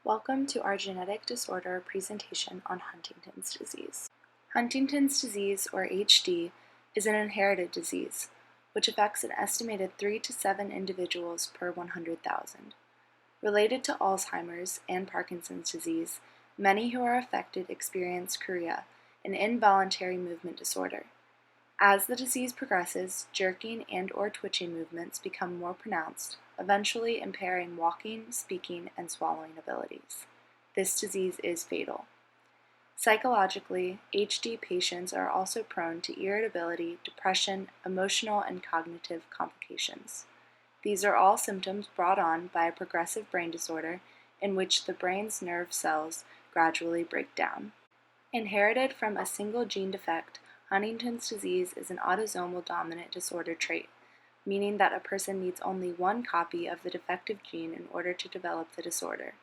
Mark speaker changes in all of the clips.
Speaker 1: Welcome to our genetic disorder presentation on Huntington's disease. Huntington's disease, or HD, is an inherited disease, which affects an estimated 3 to 7 individuals per 100,000. Related to Alzheimer's and Parkinson's disease, many who are affected experience chorea, an involuntary movement disorder. As the disease progresses, jerking and/or twitching movements become more pronounced, eventually impairing walking, speaking, and swallowing abilities. This disease is fatal. Psychologically, HD patients are also prone to irritability, depression, emotional and cognitive complications. These are all symptoms brought on by a progressive brain disorder in which the brain's nerve cells gradually break down. Inherited from a single gene defect, Huntington's disease is an autosomal dominant disorder trait, meaning that a person needs only one copy of the defective gene in order to develop the disorder.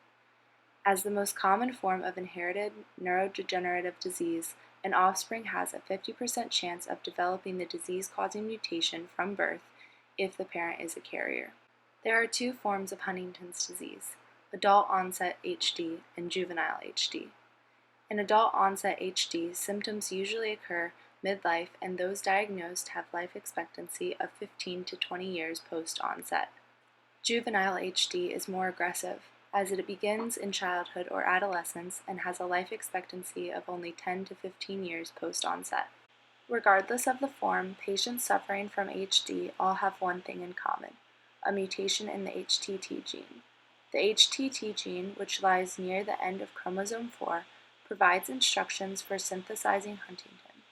Speaker 1: As the most common form of inherited neurodegenerative disease, an offspring has a 50% chance of developing the disease-causing mutation from birth if the parent is a carrier. There are two forms of Huntington's disease: adult-onset HD and juvenile HD. In adult-onset HD, symptoms usually occur midlife, and those diagnosed have life expectancy of 15 to 20 years post-onset. Juvenile HD is more aggressive, as it begins in childhood or adolescence and has a life expectancy of only 10 to 15 years post-onset. Regardless of the form, patients suffering from HD all have one thing in common: a mutation in the HTT gene. The HTT gene, which lies near the end of chromosome 4, provides instructions for synthesizing huntingtin,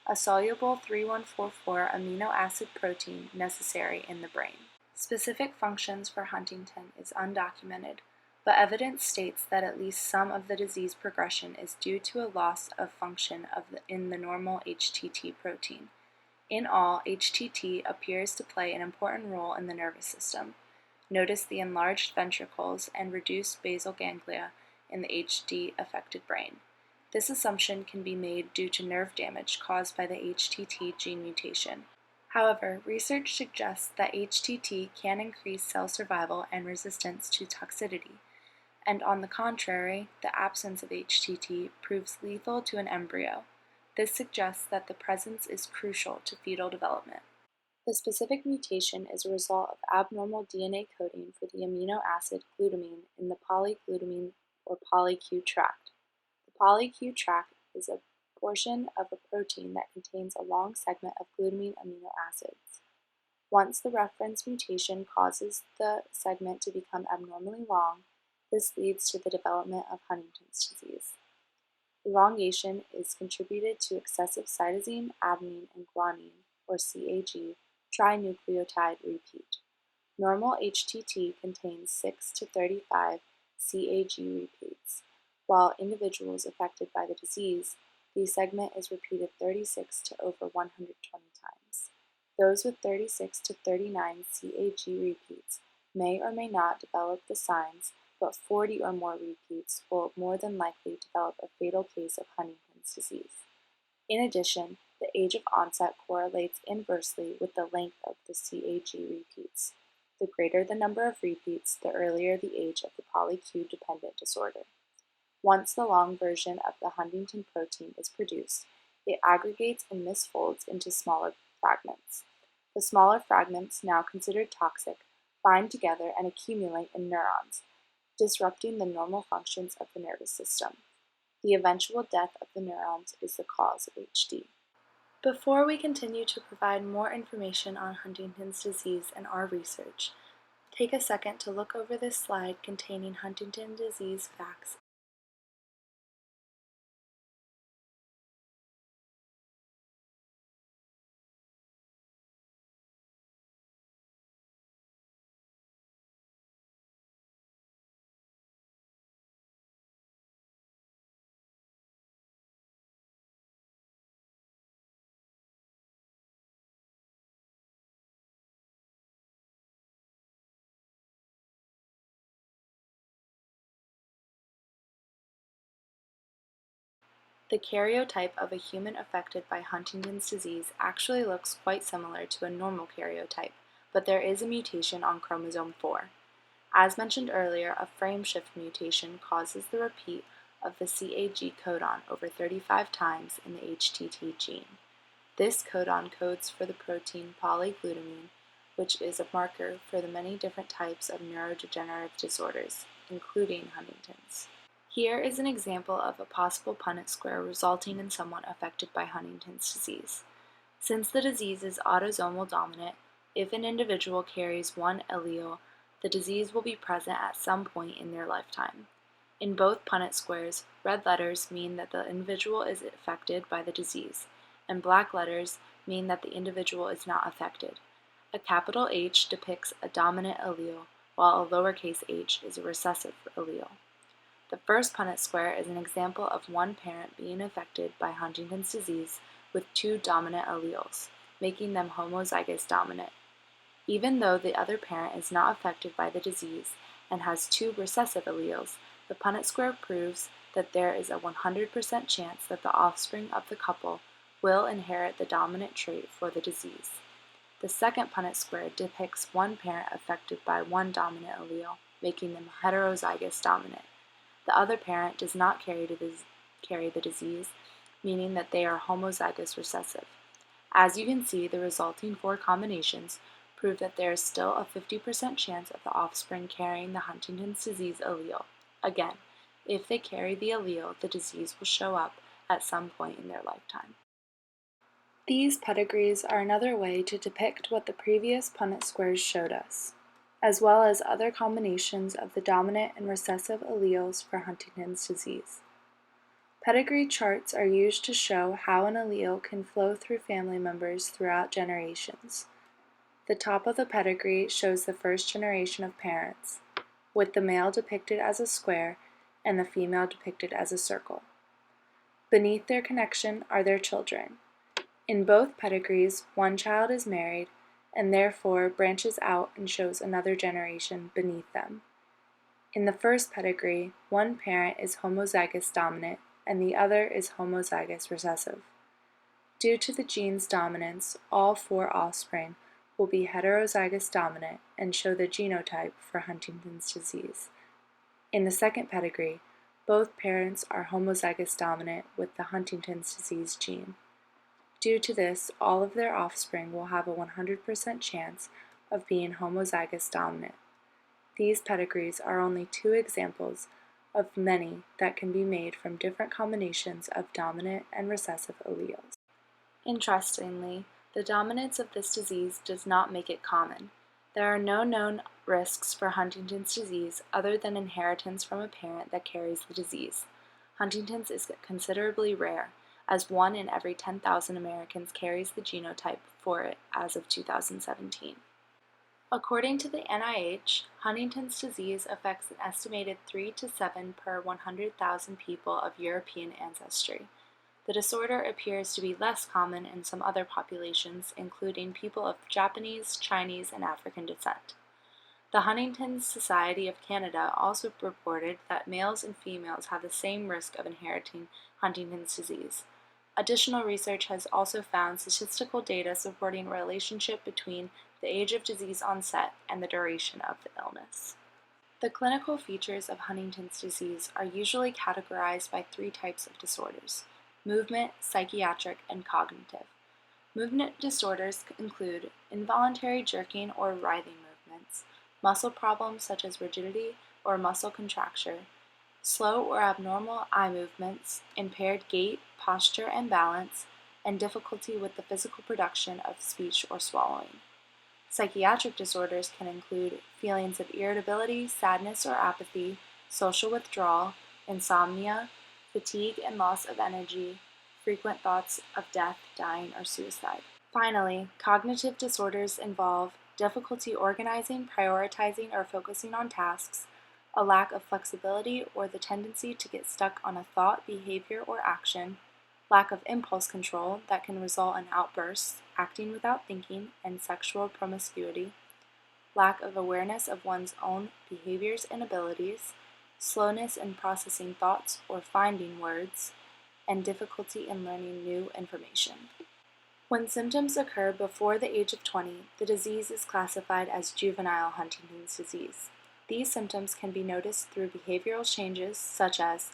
Speaker 1: a soluble 3144 amino acid protein necessary in the brain. Specific functions for huntingtin is undocumented, but evidence states that at least some of the disease progression is due to a loss of function in the normal HTT protein. In all, HTT appears to play an important role in the nervous system. Notice the enlarged ventricles and reduced basal ganglia in the HD-affected brain. This assumption can be made due to nerve damage caused by the HTT gene mutation. However, research suggests that HTT can increase cell survival and resistance to toxicity, and on the contrary, the absence of HTT proves lethal to an embryo. This suggests that the presence is crucial to fetal development. The specific mutation is a result of abnormal DNA coding for the amino acid glutamine in the polyglutamine or polyQ tract. The polyQ tract is a portion of a protein that contains a long segment of glutamine amino acids. Once the reference mutation causes the segment to become abnormally long, this leads to the development of Huntington's disease. Elongation is contributed to excessive cytosine, adenine, and guanine, or CAG, trinucleotide repeat. Normal HTT contains 6 to 35 CAG repeats, while individuals affected by the disease, the segment is repeated 36 to over 120 times. Those with 36 to 39 CAG repeats may or may not develop the signs, but 40 or more repeats will more than likely develop a fatal case of Huntington's disease. In addition, the age of onset correlates inversely with the length of the CAG repeats. The greater the number of repeats, the earlier the age of the polyQ-dependent disorder. Once the long version of the huntingtin protein is produced, it aggregates and misfolds into smaller fragments. The smaller fragments, now considered toxic, bind together and accumulate in neurons, disrupting the normal functions of the nervous system. The eventual death of the neurons is the cause of HD. Before we continue to provide more information on Huntington's disease and our research, take a second to look over this slide containing Huntington disease facts. The karyotype of a human affected by Huntington's disease actually looks quite similar to a normal karyotype, but there is a mutation on chromosome 4. As mentioned earlier, a frameshift mutation causes the repeat of the CAG codon over 35 times in the HTT gene. This codon codes for the protein polyglutamine, which is a marker for the many different types of neurodegenerative disorders, including Huntington's. Here is an example of a possible Punnett square resulting in someone affected by Huntington's disease. Since the disease is autosomal dominant, if an individual carries one allele, the disease will be present at some point in their lifetime. In both Punnett squares, red letters mean that the individual is affected by the disease, and black letters mean that the individual is not affected. A capital H depicts a dominant allele, while a lowercase h is a recessive allele. The first Punnett square is an example of one parent being affected by Huntington's disease with two dominant alleles, making them homozygous dominant. Even though the other parent is not affected by the disease and has two recessive alleles, the Punnett square proves that there is a 100% chance that the offspring of the couple will inherit the dominant trait for the disease. The second Punnett square depicts one parent affected by one dominant allele, making them heterozygous dominant. The other parent does not carry the disease, meaning that they are homozygous recessive. As you can see, the resulting four combinations prove that there is still a 50% chance of the offspring carrying the Huntington's disease allele. Again, if they carry the allele, the disease will show up at some point in their lifetime. These pedigrees are another way to depict what the previous Punnett squares showed us, as well as other combinations of the dominant and recessive alleles for Huntington's disease. Pedigree charts are used to show how an allele can flow through family members throughout generations. The top of the pedigree shows the first generation of parents, with the male depicted as a square and the female depicted as a circle. Beneath their connection are their children. In both pedigrees, one child is married and therefore branches out and shows another generation beneath them. In the first pedigree, one parent is homozygous dominant and the other is homozygous recessive. Due to the gene's dominance, all four offspring will be heterozygous dominant and show the genotype for Huntington's disease. In the second pedigree, both parents are homozygous dominant with the Huntington's disease gene. Due to this, all of their offspring will have a 100% chance of being homozygous dominant. These pedigrees are only two examples of many that can be made from different combinations of dominant and recessive alleles. Interestingly, the dominance of this disease does not make it common. There are no known risks for Huntington's disease other than inheritance from a parent that carries the disease. Huntington's is considerably rare, as 1 in every 10,000 Americans carries the genotype for it as of 2017. According to the NIH, Huntington's disease affects an estimated 3 to 7 per 100,000 people of European ancestry. The disorder appears to be less common in some other populations, including people of Japanese, Chinese, and African descent. The Huntington's Society of Canada also reported that males and females have the same risk of inheriting Huntington's disease. Additional research has also found statistical data supporting a relationship between the age of disease onset and the duration of the illness. The clinical features of Huntington's disease are usually categorized by three types of disorders: movement, psychiatric, and cognitive. Movement disorders include involuntary jerking or writhing movements, muscle problems such as rigidity or muscle contracture, slow or abnormal eye movements, impaired gait, posture, and balance, and difficulty with the physical production of speech or swallowing. Psychiatric disorders can include feelings of irritability, sadness or apathy, social withdrawal, insomnia, fatigue and loss of energy, frequent thoughts of death, dying, or suicide. Finally, cognitive disorders involve difficulty organizing, prioritizing, or focusing on tasks, a lack of flexibility or the tendency to get stuck on a thought, behavior, or action, lack of impulse control that can result in outbursts, acting without thinking, and sexual promiscuity, lack of awareness of one's own behaviors and abilities, slowness in processing thoughts or finding words, and difficulty in learning new information. When symptoms occur before the age of 20, the disease is classified as juvenile Huntington's disease. These symptoms can be noticed through behavioral changes such as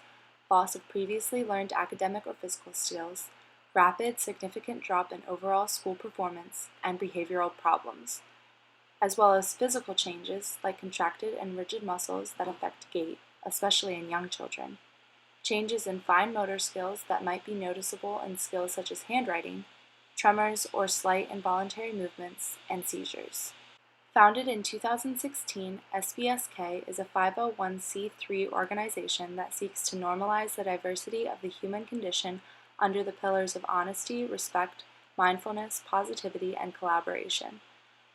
Speaker 1: loss of previously learned academic or physical skills, rapid, significant drop in overall school performance, and behavioral problems, as well as physical changes like contracted and rigid muscles that affect gait, especially in young children, changes in fine motor skills that might be noticeable in skills such as handwriting, tremors or slight involuntary movements, and seizures. Founded in 2016, SBSK is a 501c3 organization that seeks to normalize the diversity of the human condition under the pillars of honesty, respect, mindfulness, positivity, and collaboration.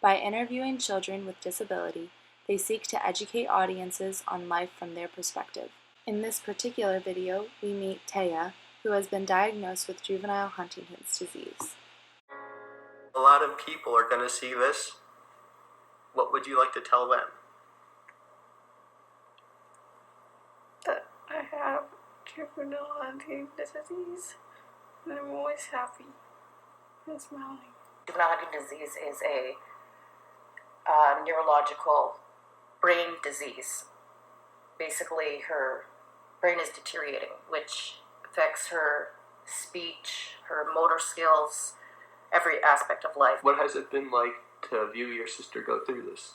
Speaker 1: By interviewing children with disability, they seek to educate audiences on life from their perspective. In this particular video, we meet Taya, who has been diagnosed with juvenile Huntington's disease.
Speaker 2: A lot of people are going to see this. What would you like to tell them?
Speaker 3: That I have juvenile Huntington's disease, and I'm always happy and smiling.
Speaker 4: Juvenile Huntington's disease is a neurological brain disease. Basically, her brain is deteriorating, which affects her speech, her motor skills, every aspect of life.
Speaker 2: What has it been like to view your sister go through this?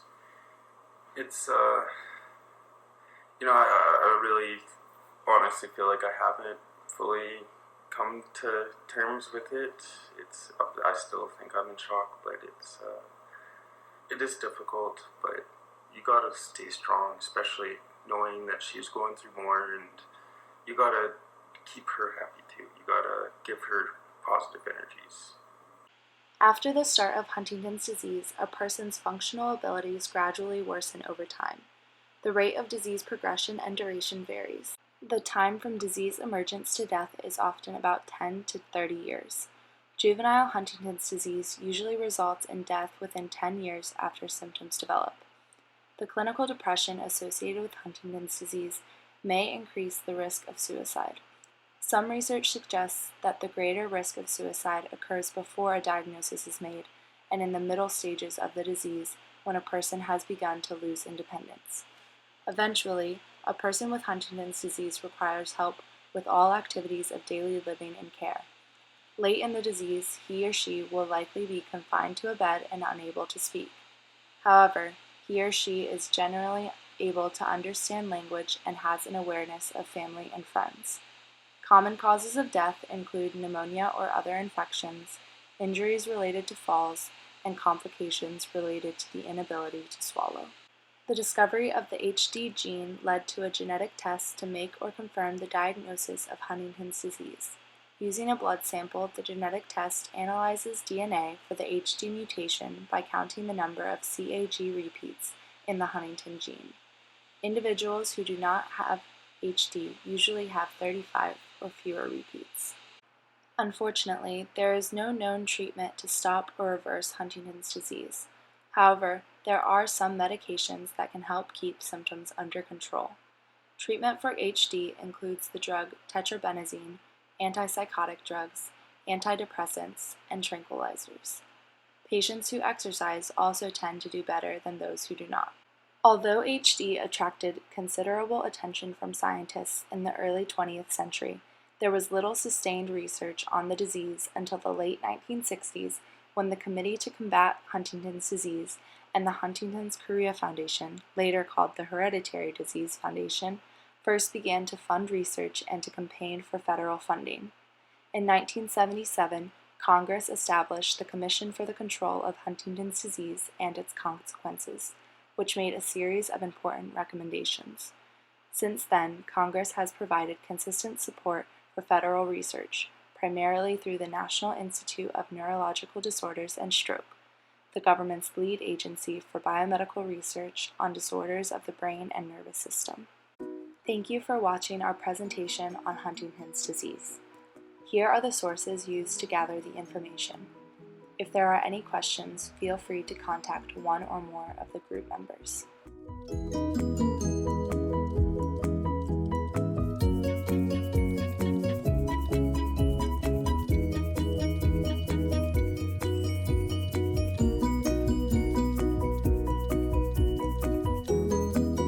Speaker 5: It's, I really honestly feel like I haven't fully come to terms with it. I still think I'm in shock, but it is difficult, but you gotta stay strong, especially knowing that she's going through more, and you gotta keep her happy too. You gotta give her positive energies.
Speaker 1: After the start of Huntington's disease, a person's functional abilities gradually worsen over time. The rate of disease progression and duration varies. The time from disease emergence to death is often about 10 to 30 years. Juvenile Huntington's disease usually results in death within 10 years after symptoms develop. The clinical depression associated with Huntington's disease may increase the risk of suicide. Some research suggests that the greater risk of suicide occurs before a diagnosis is made and in the middle stages of the disease when a person has begun to lose independence. Eventually, a person with Huntington's disease requires help with all activities of daily living and care. Late in the disease, he or she will likely be confined to a bed and unable to speak. However, he or she is generally able to understand language and has an awareness of family and friends. Common causes of death include pneumonia or other infections, injuries related to falls, and complications related to the inability to swallow. The discovery of the HD gene led to a genetic test to make or confirm the diagnosis of Huntington's disease. Using a blood sample, the genetic test analyzes DNA for the HD mutation by counting the number of CAG repeats in the Huntington gene. Individuals who do not have HD usually have 35 or fewer repeats. Unfortunately, there is no known treatment to stop or reverse Huntington's disease. However, there are some medications that can help keep symptoms under control. Treatment for HD includes the drug tetrabenazine, antipsychotic drugs, antidepressants, and tranquilizers. Patients who exercise also tend to do better than those who do not. Although HD attracted considerable attention from scientists in the early 20th century, there was little sustained research on the disease until the late 1960s when the Committee to Combat Huntington's Disease and the Huntington's Chorea Foundation, later called the Hereditary Disease Foundation, first began to fund research and to campaign for federal funding. In 1977, Congress established the Commission for the Control of Huntington's Disease and its Consequences, which made a series of important recommendations. Since then, Congress has provided consistent support for federal research, primarily through the National Institute of Neurological Disorders and Stroke, the government's lead agency for biomedical research on disorders of the brain and nervous system. Thank you for watching our presentation on Huntington's disease. Here are the sources used to gather the information. If there are any questions, feel free to contact one or more of the group members.